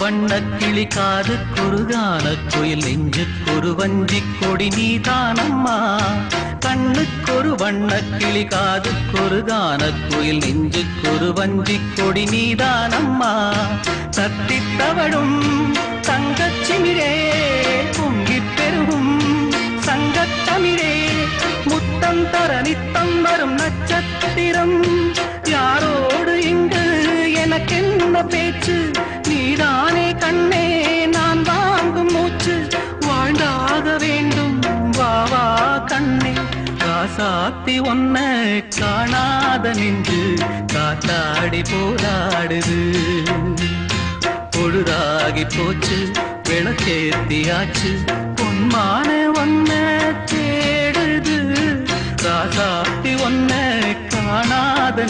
வண்ணக்கிளி காதுக்கொரு கானக்குயில் நெஞ்சுக்கொரு வஞ்சிக் கொடி நீதானம்மா கண்ணுக்கொரு வண்ணக்கிளி காதுக்கொரு கானக்குயில் நெஞ்சுக்கொரு வஞ்சிக் கொடி நீதானம்மா தத்தித் தவழும் தங்கச்சிமிழே பொங்கிப் பெருகும் சங்கத்தமிழே முத்தம் தர நித்தம் வரும் நட்சத்திரம் யாரோடு இங்கு எனக்கென்ன பேச்சு நீதானே கண்ணே நான் வாங்கும் மூச்சு வாழ்ந்தாக வேண்டும் வா வா கண்ணே ராசாத்தி ஒன்ன காணாத நின்று காத்தாடி போராடுது பொழுதாகி போச்சு விளக்கேத்தியாச்சு பொன்மான ஒன்ன தேடுது ராசாத்தி ஒன்ன காணாத